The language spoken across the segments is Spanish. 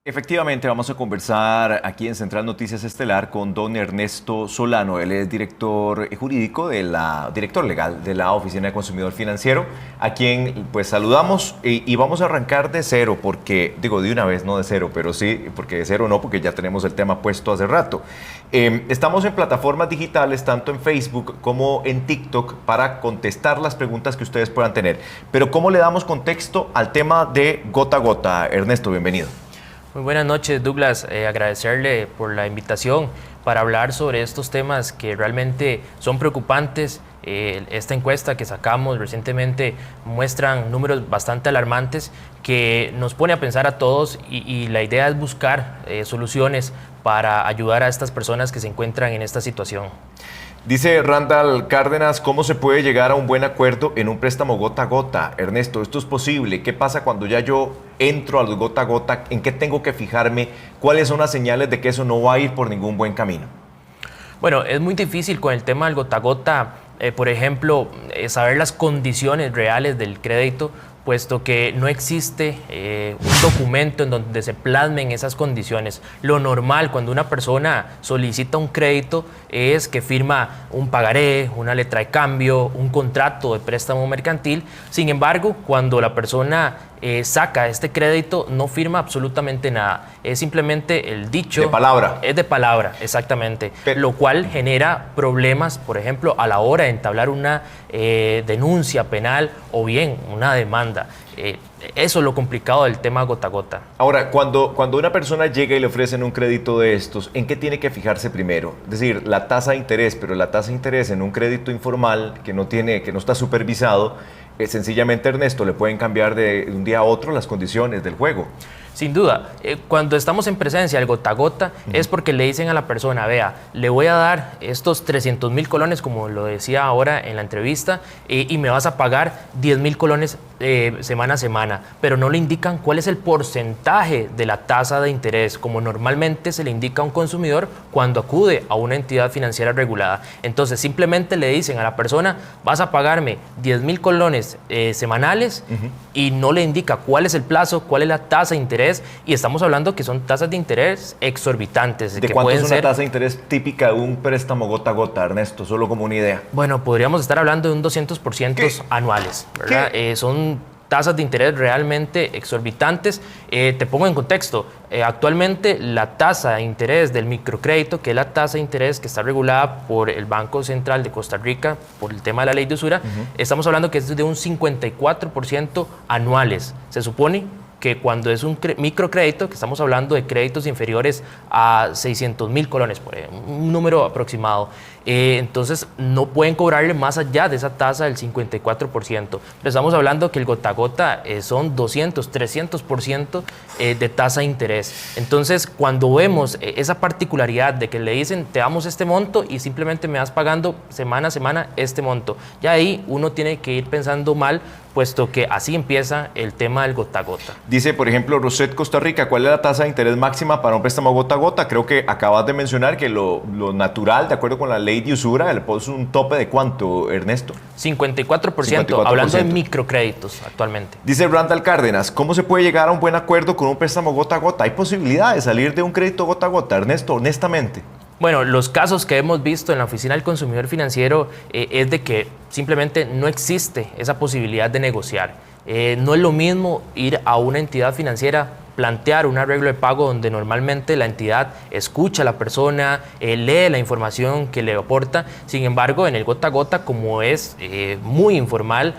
Efectivamente, vamos a conversar aquí en Central Noticias Estelar con don Ernesto Solano. Él es director jurídico director legal de la Oficina de Consumidor Financiero, a quien pues saludamos y vamos a arrancar de cero, porque, digo de una vez, no de cero, pero sí, porque de cero no, porque ya tenemos el tema puesto hace rato. Estamos en plataformas digitales, tanto en Facebook como en TikTok, para contestar las preguntas que ustedes puedan tener. Pero ¿cómo le damos contexto al tema de gota a gota? Ernesto, bienvenido. Muy buenas noches, Douglas. Agradecerle por la invitación para hablar sobre estos temas que realmente son preocupantes. Esta encuesta que sacamos recientemente muestran números bastante alarmantes que nos pone a pensar a todos y la idea es buscar soluciones para ayudar a estas personas que se encuentran en esta situación. Dice Randall Cárdenas, ¿cómo se puede llegar a un buen acuerdo en un préstamo gota a gota? Ernesto, ¿esto es posible? ¿Qué pasa cuando ya yo entro al gota a gota? ¿En qué tengo que fijarme? ¿Cuáles son las señales de que eso no va a ir por ningún buen camino? Bueno, es muy difícil con el tema del gota a gota, por ejemplo, saber las condiciones reales del crédito, puesto que no existe un documento en donde se plasmen esas condiciones. Lo normal cuando una persona solicita un crédito es que firma un pagaré, una letra de cambio, un contrato de préstamo mercantil. Sin embargo, cuando la persona saca este crédito, no firma absolutamente nada. Es simplemente el dicho. De palabra. Es de palabra, exactamente. Lo cual genera problemas, por ejemplo, a la hora de entablar una denuncia penal o bien una demanda. Eso es lo complicado del tema gota a gota. Ahora, cuando una persona llega y le ofrecen un crédito de estos, ¿en qué tiene que fijarse primero? Es decir, la tasa de interés, pero la tasa de interés en un crédito informal que no está supervisado, sencillamente, Ernesto, le pueden cambiar de un día a otro las condiciones del juego. Sin duda, cuando estamos en presencia del gota a gota es porque le dicen a la persona, vea, le voy a dar estos 300,000 colones, como lo decía ahora en la entrevista, y me vas a pagar 10,000 colones semana a semana, pero no le indican cuál es el porcentaje de la tasa de interés, como normalmente se le indica a un consumidor cuando acude a una entidad financiera regulada. Entonces, simplemente le dicen a la persona, vas a pagarme 10,000 colones semanales y no le indica cuál es el plazo, cuál es la tasa de interés. Y estamos hablando que son tasas de interés exorbitantes. ¿De cuánto es una tasa de interés típica de un préstamo gota a gota, Ernesto? Solo como una idea. Bueno, podríamos estar hablando de un 200% anuales, ¿verdad? Son tasas de interés realmente exorbitantes. Te pongo en contexto. Actualmente la tasa de interés del microcrédito, que es la tasa de interés que está regulada por el Banco Central de Costa Rica por el tema de la ley de usura, estamos hablando que es de un 54% anuales. Se supone que cuando es un microcrédito, que estamos hablando de créditos inferiores a 600,000 colones, por ejemplo, un número aproximado, entonces no pueden cobrarle más allá de esa tasa del 54%. Pero estamos hablando que el gota a gota son 200, 300% de tasa de interés. Entonces, cuando vemos esa particularidad de que le dicen, te damos este monto y simplemente me vas pagando semana a semana este monto, ya ahí uno tiene que ir pensando mal, puesto que así empieza el tema del gota a gota. Dice, por ejemplo, Roset Costa Rica, ¿cuál es la tasa de interés máxima para un préstamo gota a gota? Creo que acabas de mencionar que lo natural, de acuerdo con la ley de usura, le pones un tope de ¿cuánto, Ernesto? 54%, hablando de microcréditos actualmente. Dice Randall Cárdenas, ¿cómo se puede llegar a un buen acuerdo con un préstamo gota a gota? ¿Hay posibilidad de salir de un crédito gota a gota, Ernesto, honestamente? Bueno, los casos que hemos visto en la Oficina del Consumidor Financiero es de que simplemente no existe esa posibilidad de negociar. No es lo mismo ir a una entidad financiera, plantear un arreglo de pago donde normalmente la entidad escucha a la persona, lee la información que le aporta. Sin embargo, en el gota a gota, como es muy informal,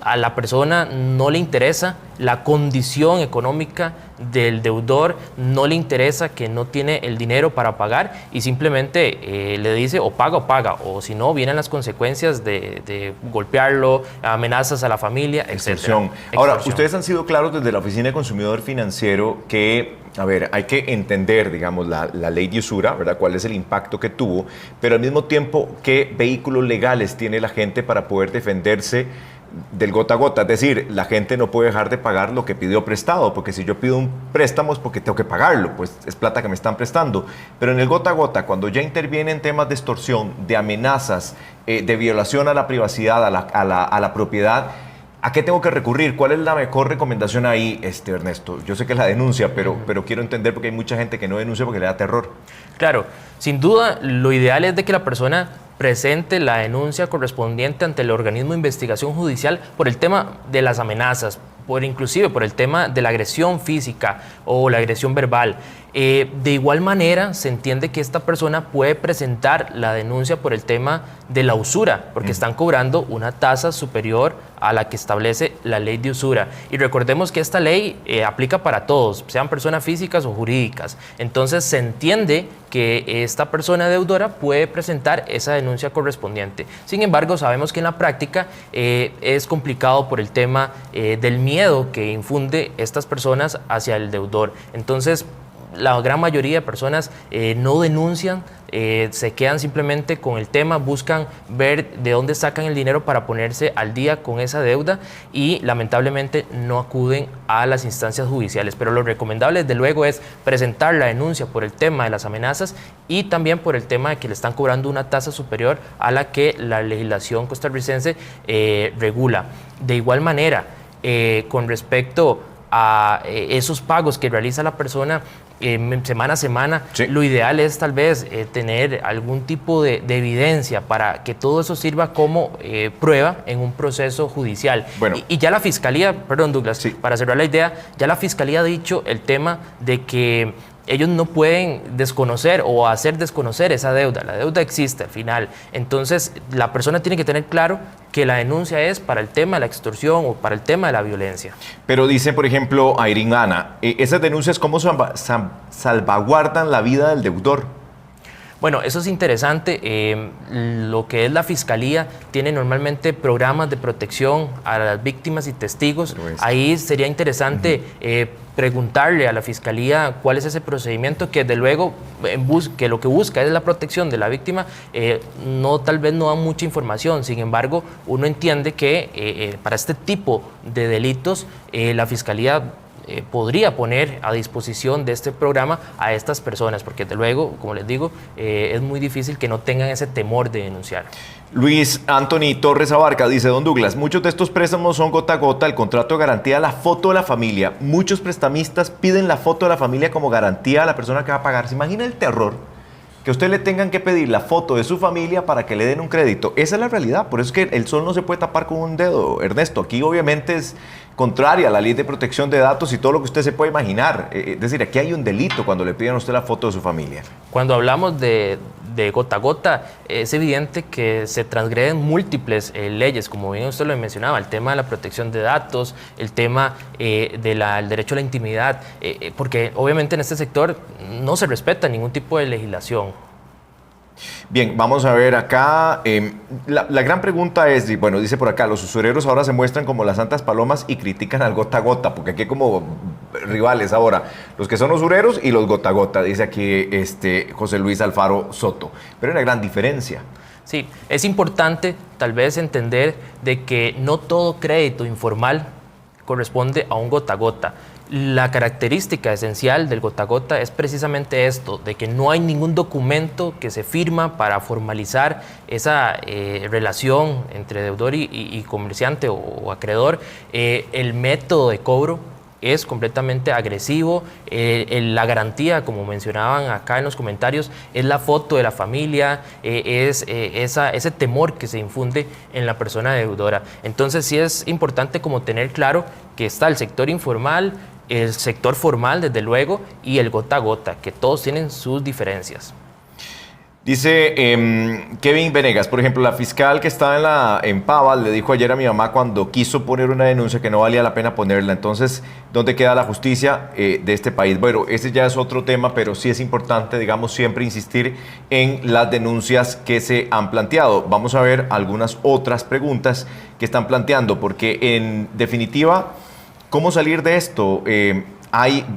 a la persona no le interesa la condición económica del deudor, no le interesa que no tiene el dinero para pagar y simplemente le dice o paga, o si no, vienen las consecuencias de golpearlo, amenazas a la familia, etc. Ahora, ustedes han sido claros desde la Oficina de Consumidor Financiero que, a ver, hay que entender, digamos, la ley de usura, ¿verdad? Cuál es el impacto que tuvo, pero al mismo tiempo, ¿qué vehículos legales tiene la gente para poder defenderse del gota a gota? Es decir, la gente no puede dejar de pagar lo que pidió prestado, porque si yo pido un préstamo es porque tengo que pagarlo, pues es plata que me están prestando. Pero en el gota a gota, cuando ya intervienen temas de extorsión, de amenazas, de violación a la privacidad, a la propiedad, ¿A qué tengo que recurrir? ¿Cuál es la mejor recomendación ahí, Ernesto? Yo sé que es la denuncia, pero quiero entender porque hay mucha gente que no denuncia porque le da terror. Claro, sin duda, lo ideal es de que la persona presente la denuncia correspondiente ante el organismo de investigación judicial por el tema de las amenazas, inclusive por el tema de la agresión física o la agresión verbal. De igual manera, se entiende que esta persona puede presentar la denuncia por el tema de la usura, porque están cobrando una tasa superior a la que establece la ley de usura. Y recordemos que esta ley aplica para todos, sean personas físicas o jurídicas. Entonces, se entiende que esta persona deudora puede presentar esa denuncia correspondiente. Sin embargo, sabemos que en la práctica es complicado por el tema del miedo que infunde estas personas hacia el deudor. Entonces, la gran mayoría de personas no denuncian, se quedan simplemente con el tema, buscan ver de dónde sacan el dinero para ponerse al día con esa deuda y lamentablemente no acuden a las instancias judiciales. Pero lo recomendable desde luego es presentar la denuncia por el tema de las amenazas y también por el tema de que le están cobrando una tasa superior a la que la legislación costarricense regula. De igual manera, con respecto a esos pagos que realiza la persona semana a semana, sí, lo ideal es tal vez tener algún tipo de evidencia para que todo eso sirva como prueba en un proceso judicial. Bueno. Y ya la Fiscalía, perdón Douglas, sí, para cerrar la idea, ya la Fiscalía ha dicho el tema de que ellos no pueden desconocer o hacer desconocer esa deuda. La deuda existe al final. Entonces, la persona tiene que tener claro que la denuncia es para el tema de la extorsión o para el tema de la violencia. Pero dice, por ejemplo, Airín Ana, esas denuncias, ¿cómo salvaguardan la vida del deudor? Bueno, eso es interesante. Lo que es la Fiscalía tiene normalmente programas de protección a las víctimas y testigos. Ahí sería interesante preguntarle a la Fiscalía cuál es ese procedimiento que, de luego, que lo que busca es la protección de la víctima. Tal vez no da mucha información. Sin embargo, uno entiende que para este tipo de delitos la Fiscalía podría poner a disposición de este programa a estas personas, porque de luego, como les digo, es muy difícil que no tengan ese temor de denunciar. Luis Anthony Torres Abarca dice, don Douglas, muchos de estos préstamos son gota a gota, el contrato de garantía, la foto de la familia. Muchos prestamistas piden la foto de la familia como garantía a la persona que va a pagar. ¿Se imagina el terror? Que usted le tengan que pedir la foto de su familia para que le den un crédito. Esa es la realidad, por eso es que el sol no se puede tapar con un dedo, Ernesto. Aquí obviamente es contraria a la ley de protección de datos y todo lo que usted se puede imaginar. Es decir, aquí hay un delito cuando le piden a usted la foto de su familia. Cuando hablamos de gota a gota, es evidente que se transgreden múltiples leyes, como bien usted lo mencionaba, el tema de la protección de datos, el tema del derecho a la intimidad, porque obviamente en este sector no se respeta ningún tipo de legislación. Bien, vamos a ver acá, la gran pregunta es, bueno, dice por acá, los usureros ahora se muestran como las santas palomas y critican al gota a gota, porque aquí hay como rivales ahora, los que son usureros y los gota a gota, dice aquí José Luis Alfaro Soto, pero hay una gran diferencia. Sí, es importante tal vez entender de que no todo crédito informal corresponde a un gota a gota. La característica esencial del gota a gota es precisamente esto, de que no hay ningún documento que se firma para formalizar esa relación entre deudor y comerciante o acreedor. El método de cobro es completamente agresivo. La garantía, como mencionaban acá en los comentarios, es la foto de la familia, ese temor que se infunde en la persona deudora. Entonces sí es importante como tener claro que está el sector informal, el sector formal, desde luego, y el gota a gota, que todos tienen sus diferencias. Dice Kevin Venegas, por ejemplo, la fiscal que estaba en Pavas le dijo ayer a mi mamá cuando quiso poner una denuncia que no valía la pena ponerla. Entonces, ¿dónde queda la justicia de este país? Bueno, ese ya es otro tema, pero sí es importante, digamos, siempre insistir en las denuncias que se han planteado. Vamos a ver algunas otras preguntas que están planteando, porque en definitiva, ¿cómo salir de esto?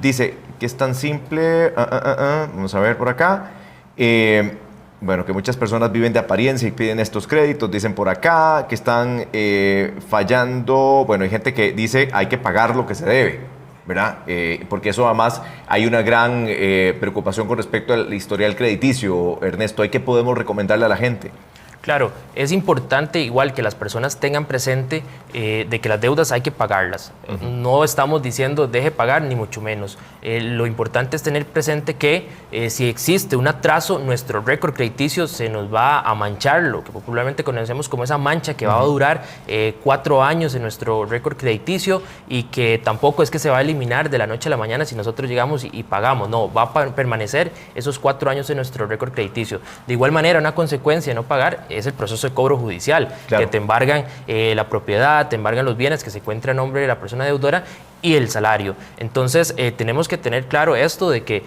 Dice que es tan simple, vamos a ver por acá. Bueno, que muchas personas viven de apariencia y piden estos créditos, dicen por acá, que están fallando. Bueno, hay gente que dice hay que pagar lo que se debe, ¿verdad? Porque eso además hay una gran preocupación con respecto al historial crediticio, Ernesto. ¿Qué podemos recomendarle a la gente? Claro, es importante igual que las personas tengan presente de que las deudas hay que pagarlas. No estamos diciendo deje pagar, ni mucho menos. Lo importante es tener presente que si existe un atraso, nuestro récord crediticio se nos va a manchar, lo que popularmente conocemos como esa mancha que va a durar 4 años en nuestro récord crediticio, y que tampoco es que se va a eliminar de la noche a la mañana si nosotros llegamos y pagamos. No, va a permanecer esos 4 años en nuestro récord crediticio. De igual manera, una consecuencia de no pagar es el proceso de cobro judicial, claro, que te embargan la propiedad, te embargan los bienes que se encuentran a nombre de la persona deudora y el salario. Entonces tenemos que tener claro esto de que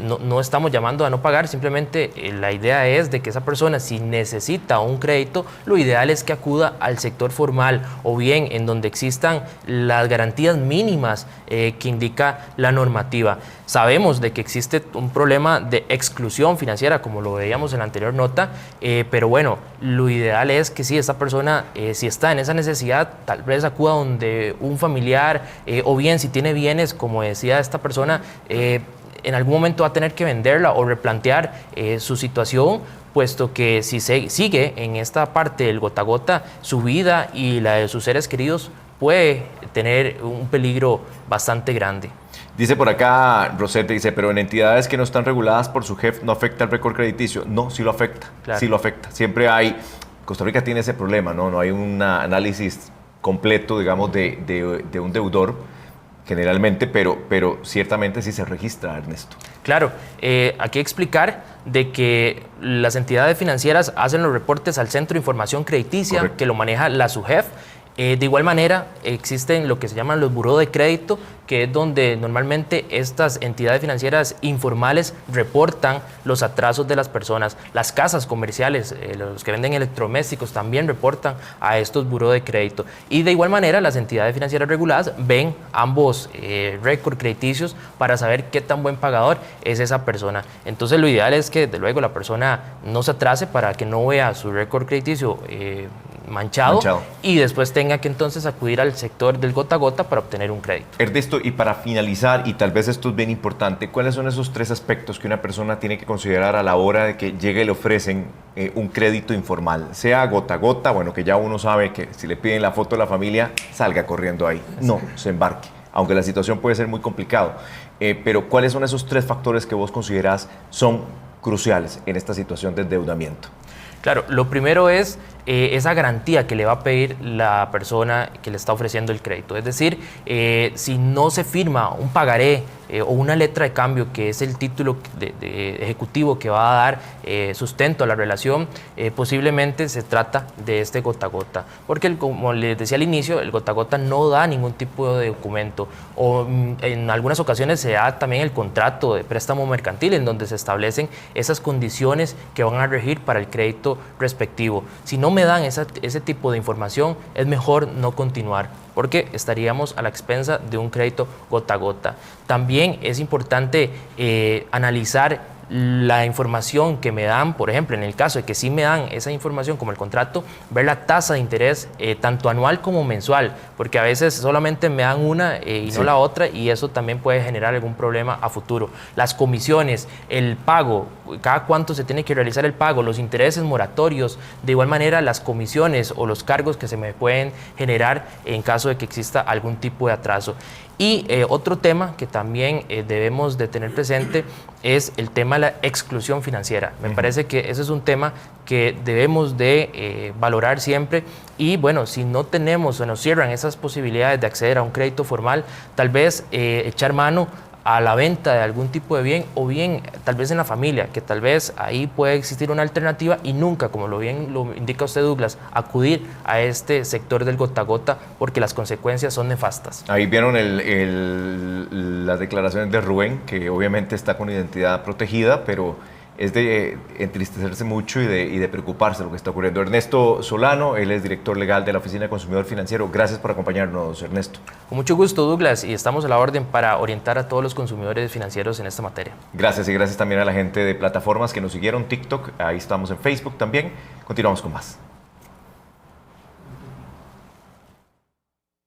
no estamos llamando a no pagar, simplemente la idea es de que esa persona, si necesita un crédito, lo ideal es que acuda al sector formal o bien en donde existan las garantías mínimas que indica la normativa. Sabemos de que existe un problema de exclusión financiera, como lo veíamos en la anterior nota, pero bueno, lo ideal es que si esta persona, si está en esa necesidad, tal vez acuda donde un familiar o bien si tiene bienes, como decía esta persona, en algún momento va a tener que venderla o replantear su situación, puesto que si sigue en esta parte del gota a gota, su vida y la de sus seres queridos puede tener un peligro bastante grande. Dice por acá, Rosette, dice, pero en entidades que no están reguladas por su jefe, ¿no afecta el récord crediticio? No, sí lo afecta, claro, sí lo afecta. Siempre hay, Costa Rica tiene ese problema, ¿no? No hay un análisis completo, digamos, de un deudor, generalmente, pero ciertamente sí se registra, Ernesto. Claro, hay que explicar de que las entidades financieras hacen los reportes al Centro de Información Crediticia, correcto, que lo maneja la SUGEF. De igual manera, existen lo que se llaman los buró de crédito, que es donde normalmente estas entidades financieras informales reportan los atrasos de las personas. Las casas comerciales, los que venden electrodomésticos, también reportan a estos buró de crédito. Y de igual manera, las entidades financieras reguladas ven ambos récords crediticios para saber qué tan buen pagador es esa persona. Entonces, lo ideal es que, desde luego, la persona no se atrase para que no vea su récord crediticio manchado y después tenga que entonces acudir al sector del gota a gota para obtener un crédito. Ernesto, y para finalizar, y tal vez esto es bien importante, ¿cuáles son esos 3 aspectos que una persona tiene que considerar a la hora de que llegue y le ofrecen un crédito informal? Sea gota a gota, bueno, que ya uno sabe que si le piden la foto de la familia, salga corriendo ahí. No, se embarque, aunque la situación puede ser muy complicado. Pero ¿cuáles son esos 3 factores que vos considerás son cruciales en esta situación de endeudamiento? Claro, lo primero es esa garantía que le va a pedir la persona que le está ofreciendo el crédito. Es decir, si no se firma un pagaré o una letra de cambio, que es el título de ejecutivo que va a dar sustento a la relación, posiblemente se trata de este gota a gota. Porque, como les decía al inicio, el gota a gota no da ningún tipo de documento. O en algunas ocasiones se da también el contrato de préstamo mercantil, en donde se establecen esas condiciones que van a regir para el crédito respectivo. Si no me dan ese tipo de información, es mejor no continuar, porque estaríamos a la expensa de un crédito gota a gota. También es importante analizar la información que me dan, por ejemplo, en el caso de que sí me dan esa información como el contrato, ver la tasa de interés tanto anual como mensual, porque a veces solamente me dan una y no la otra, y eso también puede generar algún problema a futuro. Las comisiones, el pago, cada cuánto se tiene que realizar el pago, los intereses moratorios, de igual manera las comisiones o los cargos que se me pueden generar en caso de que exista algún tipo de atraso. Y otro tema que también debemos de tener presente es el tema de la exclusión financiera. Me parece que ese es un tema que debemos de valorar siempre, y bueno, si no tenemos o nos cierran esas posibilidades de acceder a un crédito formal, tal vez echar mano a la venta de algún tipo de bien, o bien tal vez en la familia, que tal vez ahí puede existir una alternativa, y nunca, como lo indica usted, Douglas, acudir a este sector del gota a gota, porque las consecuencias son nefastas. Ahí vieron las declaraciones de Rubén, que obviamente está con identidad protegida, pero es de entristecerse mucho y de preocuparse de lo que está ocurriendo. Ernesto Solano, él es director legal de la Oficina de Consumidor Financiero. Gracias por acompañarnos, Ernesto. Con mucho gusto, Douglas, y estamos a la orden para orientar a todos los consumidores financieros en esta materia. Gracias, y gracias también a la gente de plataformas que nos siguieron, TikTok, ahí estamos en Facebook también. Continuamos con más.